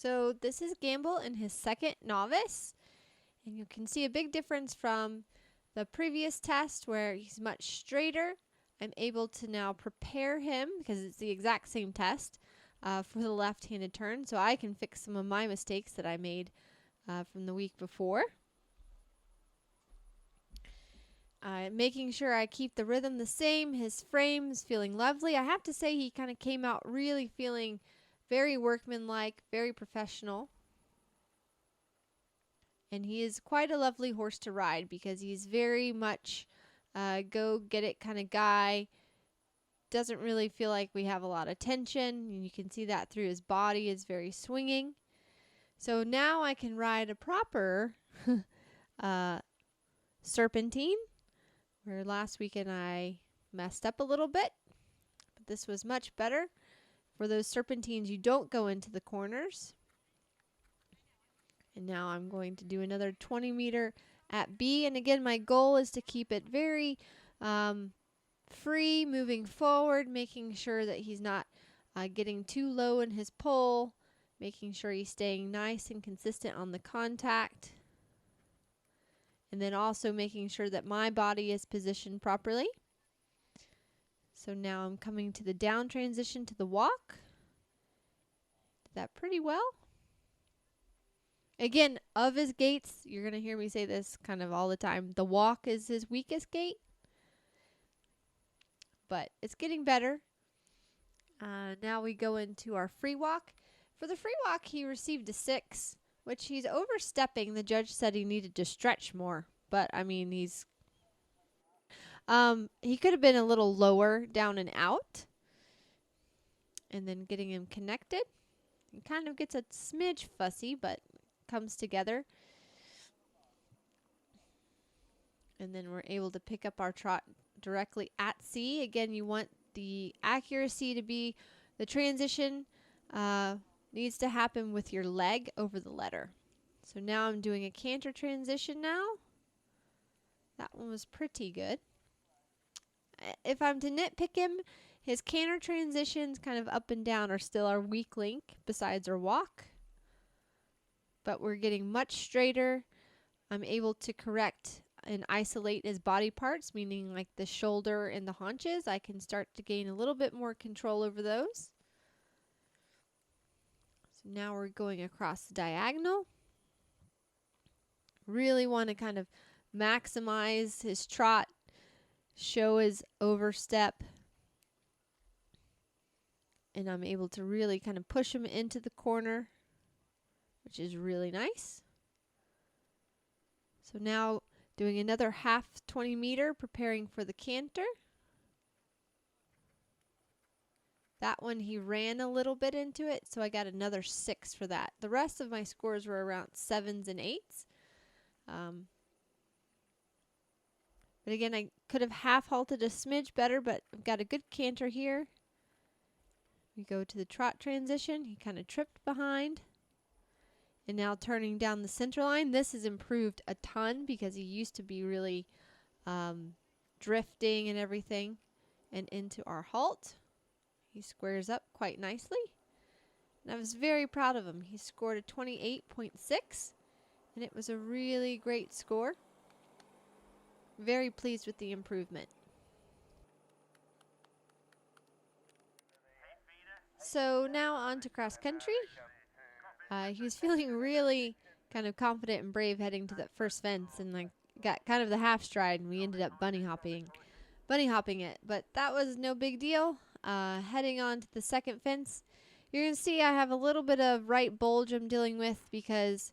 So this is Gamble in his second Novice, and you can see a big difference from the previous test where he's much straighter. I'm able to now prepare him, because it's the exact same test, for the left-handed turn, so I can fix some of my mistakes that I made from the week before. Making sure I keep the rhythm the same. His frame is feeling lovely. I have to say he kind of came out really feeling very workmanlike, very professional. And he is quite a lovely horse to ride because he's very much go get it kind of guy. Doesn't really feel like we have a lot of tension. And you can see that through his body is very swinging. So now I can ride a proper serpentine, where last weekend I messed up a little bit. But this was much better. For those serpentines, you don't go into the corners. And now I'm going to do another 20 meter at B. And again, my goal is to keep it very free, moving forward, making sure that he's not getting too low in his pull, making sure he's staying nice and consistent on the contact. And then also making sure that my body is positioned properly. So now I'm coming to the down transition to the walk. Did that pretty well. Again, of his gaits, you're going to hear me say this kind of all the time. The walk is his weakest gait. But it's getting better. Now we go into our free walk. For the free walk, he received a 6, which he's overstepping. The judge said he needed to stretch more. But, I mean, he could have been a little lower down and out. And then getting him connected. He kind of gets a smidge fussy, but comes together. And then we're able to pick up our trot directly at C. Again, you want the accuracy to be, the transition needs to happen with your leg over the letter. So now I'm doing a canter transition now. That one was pretty good. If I'm to nitpick him, his canter transitions kind of up and down are still our weak link besides our walk. But we're getting much straighter. I'm able to correct and isolate his body parts, meaning like the shoulder and the haunches. I can start to gain a little bit more control over those. So now we're going across the diagonal. Really want to kind of maximize his trot, show his overstep. And I'm able to really kind of push him into the corner, which is really nice. So now doing another half 20 meter, preparing for the canter. That one he ran a little bit into it, so I got another 6 for that. The rest of my scores were around 7s and 8s. But again, I could have half halted a smidge better, but I've got a good canter here. We go to the trot transition. He kind of tripped behind. And now turning down the center line. This has improved a ton because he used to be really drifting and everything. And into our halt. He squares up quite nicely. And I was very proud of him. He scored a 28.6. And it was a really great score. Very pleased with the improvement. So now on to cross country. He was feeling really kind of confident and brave heading to that first fence, and like got kind of the half stride, and we ended up bunny hopping it. But that was no big deal. Heading on to the second fence, you're gonna see I have a little bit of right bulge I'm dealing with because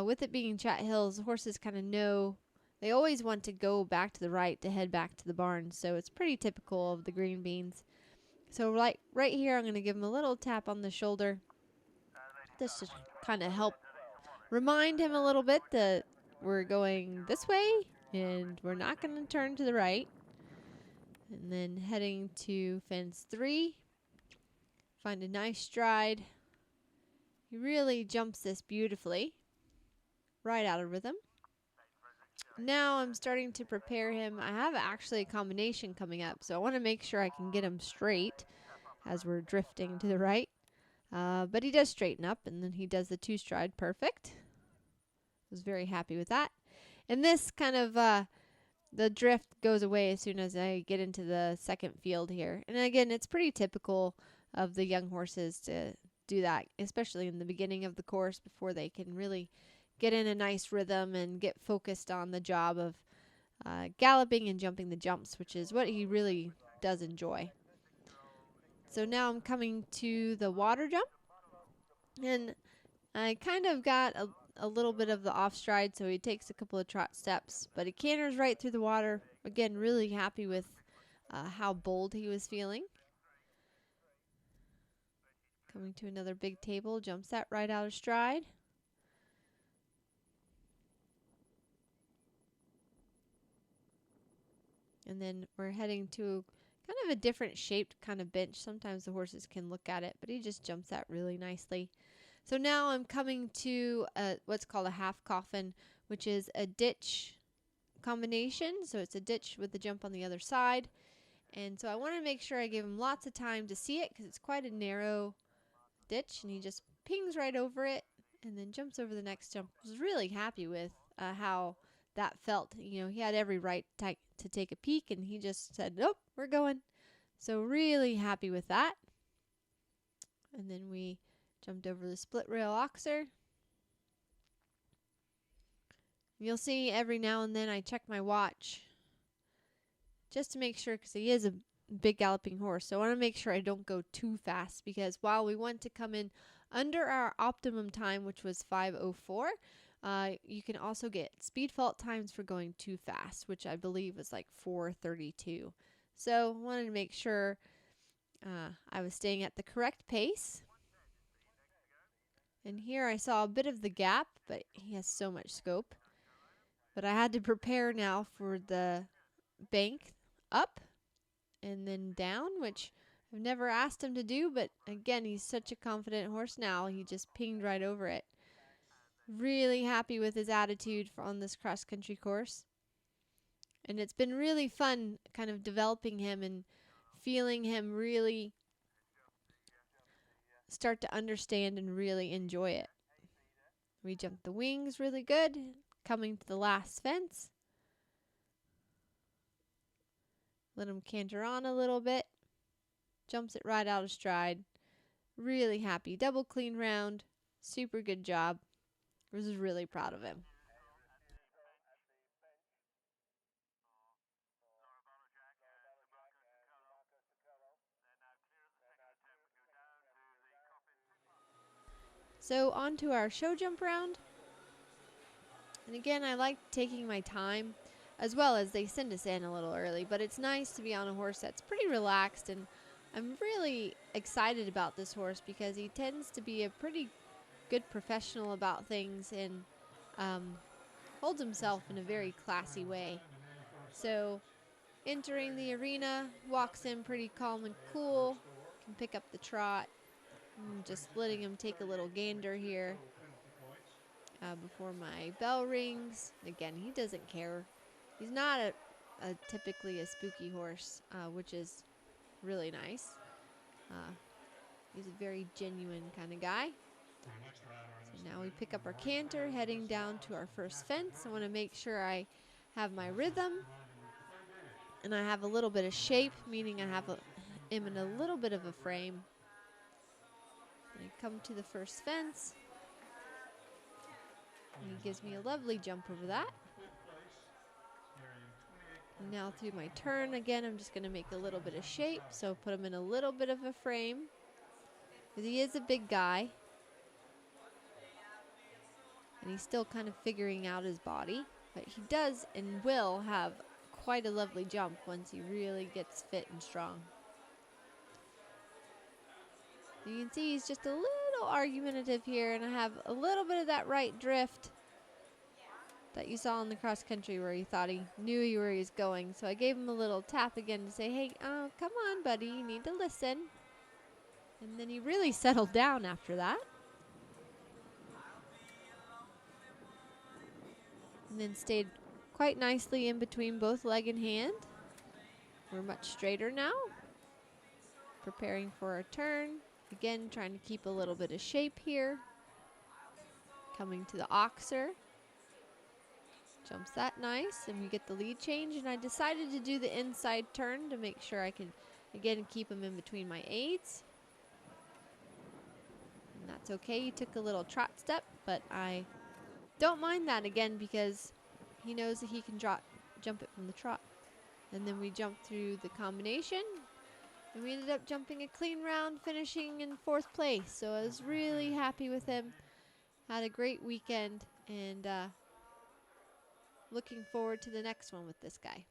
with it being Chat Hills, horses kind of know they always want to go back to the right to head back to the barn. So it's pretty typical of the green beans. So right here, I'm gonna give him a little tap on the shoulder. This should kind of help remind him a little bit that we're going this way and we're not going to turn to the right. And then heading to fence 3. Find a nice stride. He really jumps this beautifully. Right out of rhythm. Now I'm starting to prepare him. I have actually a combination coming up, so I want to make sure I can get him straight as we're drifting to the right. But he does straighten up, and then he does the 2-stride perfect. Was very happy with that. And this kind of, the drift goes away as soon as I get into the second field here. And again, it's pretty typical of the young horses to do that, especially in the beginning of the course before they can really get in a nice rhythm and get focused on the job of galloping and jumping the jumps, which is what he really does enjoy. So now I'm coming to the water jump, and I kind of got a little bit of the off stride, so he takes a couple of trot steps, but he canters right through the water. Again, really happy with how bold he was feeling. Coming to another big table, jumps that right out of stride. And then we're heading to kind of a different shaped kind of bench. Sometimes the horses can look at it, but he just jumps that really nicely. So now I'm coming to what's called a half coffin, which is a ditch combination. So it's a ditch with the jump on the other side. And so I want to make sure I give him lots of time to see it because it's quite a narrow ditch, and he just pings right over it and then jumps over the next jump. I was really happy with how that felt. You know, he had every right to take a peek, and he just said, nope, we're going. So really happy with that. And then we jumped over the split rail oxer. You'll see every now and then I check my watch just to make sure, because he is a big galloping horse. So I want to make sure I don't go too fast, because while we want to come in under our optimum time, which was 5:04, you can also get speed fault times for going too fast, which I believe was like 4:32. So I wanted to make sure I was staying at the correct pace. And here I saw a bit of the gap, but he has so much scope. But I had to prepare now for the bank up and then down, which I've never asked him to do, but again, he's such a confident horse now. He just pinged right over it. Really happy with his attitude on this cross-country course. And it's been really fun kind of developing him and feeling him really start to understand and really enjoy it. We jumped the wings really good, coming to the last fence. Let him canter on a little bit. Jumps it right out of stride. Really happy. Double clean round. Super good job. I was really proud of him. So on to our show jump round. And again, I like taking my time, as well as they send us in a little early, but it's nice to be on a horse that's pretty relaxed, and I'm really excited about this horse because he tends to be a pretty good professional about things and holds himself in a very classy way. So entering the arena, walks in pretty calm and cool, can pick up the trot. I'm just letting him take a little gander here before my bell rings. Again, he doesn't care. He's not a typically a spooky horse, which is really nice. He's a very genuine kind of guy. So now we pick up our canter, heading down to our first fence. I want to make sure I have my rhythm and I have a little bit of shape, meaning I have him in a little bit of a frame. And I come to the first fence. And he gives me a lovely jump over that. And now through my turn, again, I'm just going to make a little bit of shape. So put him in a little bit of a frame, because he is a big guy. And he's still kind of figuring out his body. But he does and will have quite a lovely jump once he really gets fit and strong. You can see he's just a little argumentative here, and I have a little bit of that right drift that you saw in the cross country where he thought he knew where he was going. So I gave him a little tap again to say, hey, come on, buddy, you need to listen. And then he really settled down after that. And then stayed quite nicely in between both leg and hand. We're much straighter now. Preparing for our turn. Again, trying to keep a little bit of shape here. Coming to the oxer. Jumps that nice, and we get the lead change, and I decided to do the inside turn to make sure I can, again, keep him in between my aids. And that's okay. He took a little trot step, but I don't mind that, again, because he knows that he can jump it from the trot. And then we jumped through the combination, and we ended up jumping a clean round, finishing in 4th place. So I was really happy with him. Had a great weekend, and looking forward to the next one with this guy.